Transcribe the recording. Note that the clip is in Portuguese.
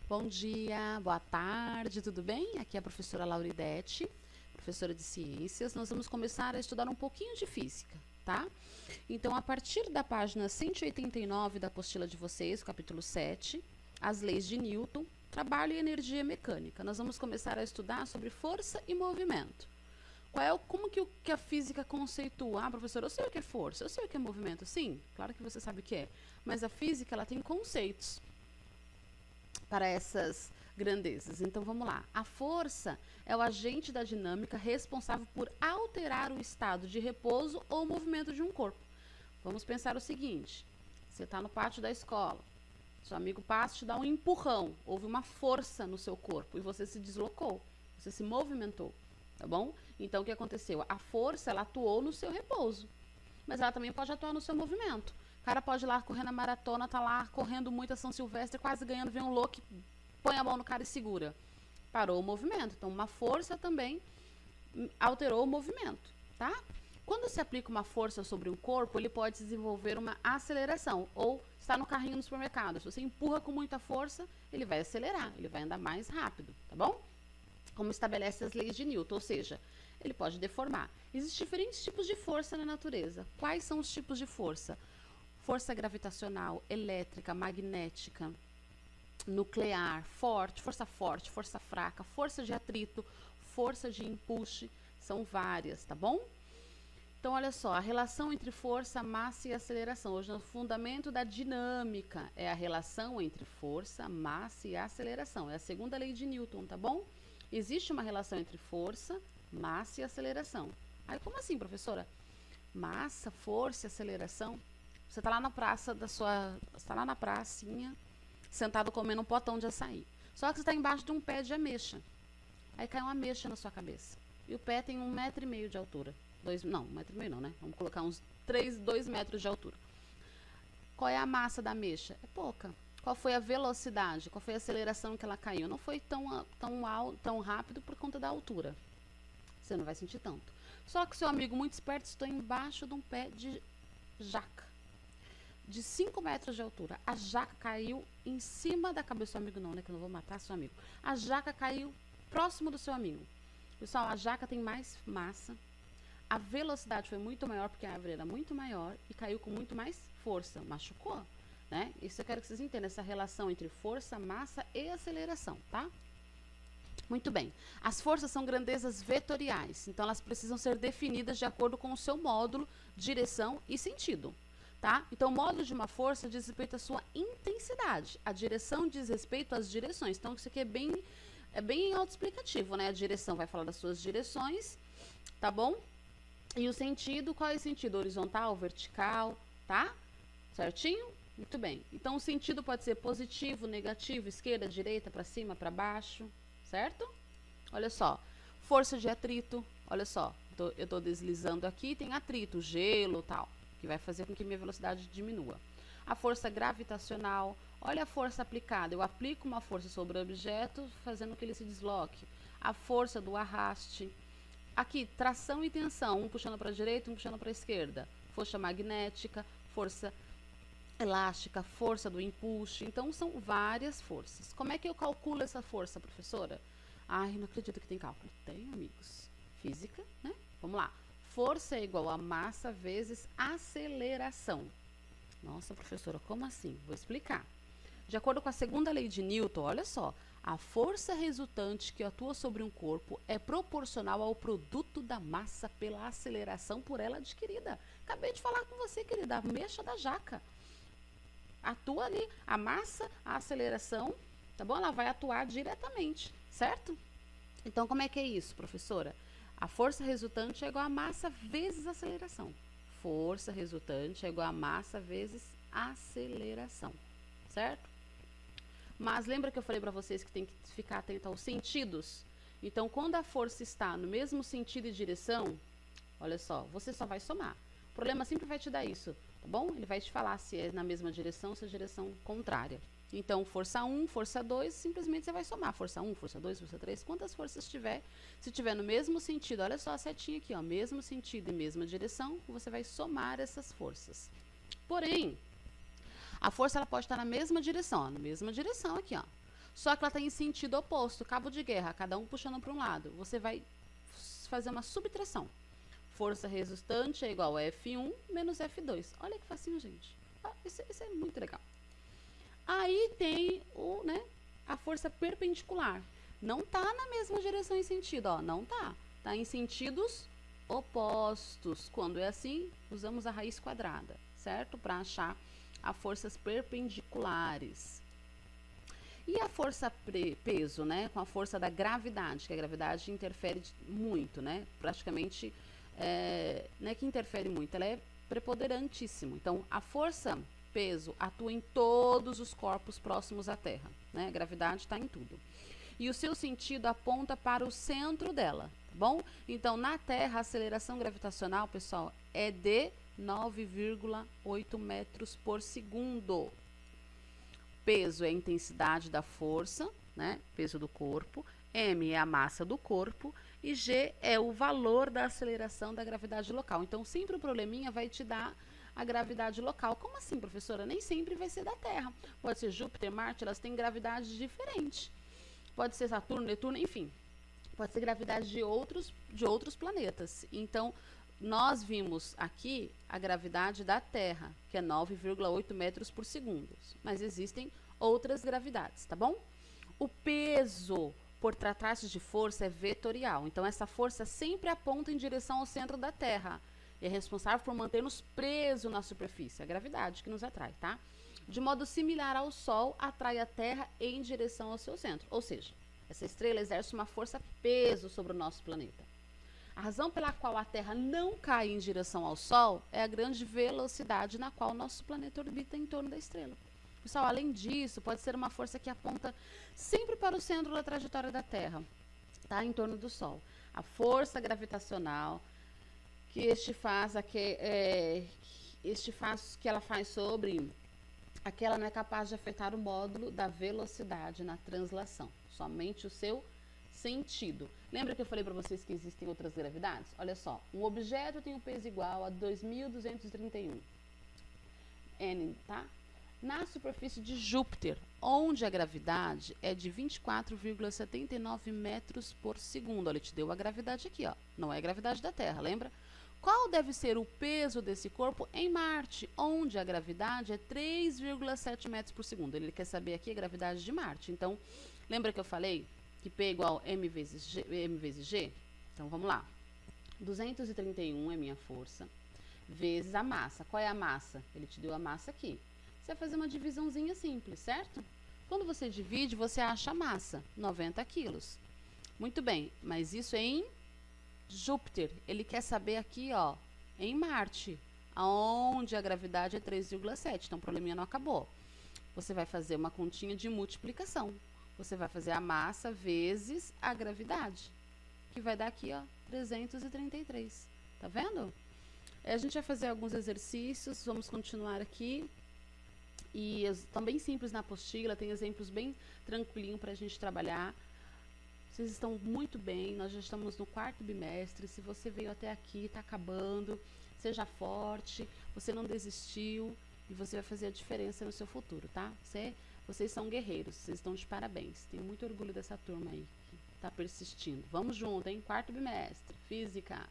Bom dia, boa tarde, tudo bem? Aqui é a professora Lauridete, professora de ciências. Nós vamos começar a estudar um pouquinho de física, tá? Então, a partir da página 189 da apostila de vocês, capítulo 7, as leis de Newton, trabalho e energia mecânica. Nós vamos começar a estudar sobre força e movimento. Como que a física conceitua? Ah, professora, eu sei o que é força, eu sei o que é movimento. Sim, claro que você sabe o que é. Mas a física, ela tem conceitos para essas grandezas. Então, vamos lá. A força é o agente da dinâmica responsável por alterar o estado de repouso ou movimento de um corpo. Vamos pensar o seguinte. Você está no pátio da escola. Seu amigo passa e te dá um empurrão. Houve uma força no seu corpo e você se deslocou. Você se movimentou. Tá bom? Então, o que aconteceu? A força, ela atuou no seu repouso. Mas ela também pode atuar no seu movimento. O cara pode ir lá correndo a maratona, tá lá correndo muito a São Silvestre, quase ganhando, vem um louco, põe a mão no cara e segura. Parou o movimento. Então, uma força também alterou o movimento, tá? Quando se aplica uma força sobre um corpo, ele pode desenvolver uma aceleração. Ou está no carrinho no supermercado. Se você empurra com muita força, ele vai acelerar, ele vai andar mais rápido, tá bom? Como estabelece as leis de Newton, ou seja, ele pode deformar. Existem diferentes tipos de força na natureza. Quais são os tipos de força? Força gravitacional, elétrica, magnética, nuclear, forte, força fraca, força de atrito, força de empuxo, são várias, tá bom? Então, olha só, a relação entre força, massa e aceleração. Hoje, no fundamento da dinâmica, é a relação entre força, massa e aceleração. É a segunda lei de Newton, tá bom? Existe uma relação entre força, massa e aceleração. Aí, como assim, professora? Massa, força e aceleração? Você está lá na praça está lá na pracinha, sentado comendo um potão de açaí. Só que você está embaixo de um pé de ameixa. Aí cai uma ameixa na sua cabeça. E o pé tem 1,5 metro de altura. 1,5 metro não, né? Vamos colocar uns 2 metros de altura. Qual é a massa da ameixa? É pouca. Qual foi a velocidade? Qual foi a aceleração que ela caiu? Não foi tão rápido por conta da altura. Você não vai sentir tanto. Só que seu amigo muito esperto está embaixo de um pé de jaca. De 5 metros de altura. A jaca caiu em cima da cabeça do seu amigo, não, né? Que eu não vou matar seu amigo. A jaca caiu próximo do seu amigo. Pessoal, a jaca tem mais massa. A velocidade foi muito maior, porque a árvore era muito maior e caiu com muito mais força. Machucou, né? Isso eu quero que vocês entendam, essa relação entre força, massa e aceleração, tá? Muito bem. As forças são grandezas vetoriais, então elas precisam ser definidas de acordo com o seu módulo, direção e sentido. Tá? Então, o módulo de uma força diz respeito à sua intensidade. A direção diz respeito às direções. Então, isso aqui é bem autoexplicativo, né? A direção vai falar das suas direções, tá bom? E o sentido, qual é o sentido? Horizontal, vertical, tá? Certinho? Muito bem. Então, o sentido pode ser positivo, negativo, esquerda, direita, para cima, para baixo, certo? Olha só. Força de atrito, olha só. Eu tô deslizando aqui, tem atrito, gelo, tal, que vai fazer com que minha velocidade diminua. A força gravitacional, olha a força aplicada. Eu aplico uma força sobre o objeto, fazendo com que ele se desloque. A força do arraste. Aqui, tração e tensão, um puxando para a direita, um puxando para a esquerda. Força magnética, força elástica, força do empuxo. Então, são várias forças. Como é que eu calculo essa força, professora? Ai, não acredito que tem cálculo. Tem, amigos. Física, né? Vamos lá. Força é igual a massa vezes aceleração. Nossa, professora, como assim? Vou explicar. De acordo com a segunda lei de Newton, olha só, a força resultante que atua sobre um corpo é proporcional ao produto da massa pela aceleração por ela adquirida. Acabei de falar com você, querida, a mecha da jaca. Atua ali a massa, a aceleração, tá bom? Ela vai atuar diretamente, certo? Então, como é que é isso, professora? A força resultante é igual a massa vezes aceleração. Força resultante é igual a massa vezes aceleração, certo? Mas lembra que eu falei para vocês que tem que ficar atento aos sentidos? Então, quando a força está no mesmo sentido e direção, olha só, você só vai somar. O problema sempre vai te dar isso, tá bom? Ele vai te falar se é na mesma direção ou se é direção contrária. Então, força 1, força 2, simplesmente você vai somar. Força 1, força 2, força 3, quantas forças tiver. Se tiver no mesmo sentido, olha só a setinha aqui, ó, mesmo sentido e mesma direção, você vai somar essas forças. Porém, a força ela pode estar na mesma direção, ó, na mesma direção aqui, ó. Só que ela está em sentido oposto, cabo de guerra, cada um puxando para um lado. Você vai fazer uma subtração. Força resultante é igual a F1 menos F2. Olha que facinho, gente. Ah, isso é muito legal. Aí tem a força perpendicular. Não tá na mesma direção e sentido, ó, não tá. Tá em sentidos opostos. Quando é assim, usamos a raiz quadrada, certo? Para achar as forças perpendiculares. E a força peso, né? Com a força da gravidade, que a gravidade interfere muito, né? Praticamente, não é que interfere muito, ela é preponderantíssimo. Então, a força peso atua em todos os corpos próximos à Terra, né? A gravidade está em tudo. E o seu sentido aponta para o centro dela, tá bom? Então, na Terra, a aceleração gravitacional, pessoal, é de 9,8 metros por segundo. Peso é a intensidade da força, né? Peso do corpo. M é a massa do corpo. E G é o valor da aceleração da gravidade local. Então, sempre o probleminha vai te dar a gravidade local. Como assim, professora? Nem sempre vai ser da Terra. Pode ser Júpiter, Marte, elas têm gravidades diferentes. Pode ser Saturno, Netuno, enfim. Pode ser gravidade de outros planetas. Então, nós vimos aqui a gravidade da Terra, que é 9,8 metros por segundo. Mas existem outras gravidades, tá bom? O peso, por tratar-se de força, é vetorial. Então, essa força sempre aponta em direção ao centro da Terra. E é responsável por manter-nos presos na superfície. É a gravidade que nos atrai, tá? De modo similar ao Sol, atrai a Terra em direção ao seu centro. Ou seja, essa estrela exerce uma força-peso sobre o nosso planeta. A razão pela qual a Terra não cai em direção ao Sol é a grande velocidade na qual o nosso planeta orbita em torno da estrela. Pessoal, além disso, pode ser uma força que aponta sempre para o centro da trajetória da Terra, tá? Em torno do Sol. A força gravitacional que que ela faz sobre aquela não é capaz de afetar o módulo da velocidade na translação, somente o seu sentido. Lembra que eu falei para vocês que existem outras gravidades? Olha só, um objeto tem um peso igual a 2.231 N, tá? Na superfície de Júpiter, onde a gravidade é de 24,79 metros por segundo. Olha, ele te deu a gravidade aqui, ó. Não é a gravidade da Terra, lembra? Qual deve ser o peso desse corpo em Marte, onde a gravidade é 3,7 metros por segundo? Ele quer saber aqui a gravidade de Marte. Então, lembra que eu falei que P é igual a M vezes G? Então, vamos lá. 231 é minha força, vezes a massa. Qual é a massa? Ele te deu a massa aqui. Você vai fazer uma divisãozinha simples, certo? Quando você divide, você acha a massa, 90 quilos. Muito bem, mas isso é em Júpiter. Ele quer saber aqui, ó, em Marte, onde a gravidade é 3,7. Então, o probleminha não acabou. Você vai fazer uma continha de multiplicação. Você vai fazer a massa vezes a gravidade, que vai dar aqui, ó, 333. Tá vendo? A gente vai fazer alguns exercícios, vamos continuar aqui. E estão bem simples na apostila, tem exemplos bem tranquilinho para a gente trabalhar. Vocês estão muito bem, nós já estamos no 4º bimestre. Se você veio até aqui, está acabando, seja forte, você não desistiu e você vai fazer a diferença no seu futuro, tá? Vocês são guerreiros, vocês estão de parabéns. Tenho muito orgulho dessa turma aí que está persistindo. Vamos junto, hein? 4º bimestre, Física.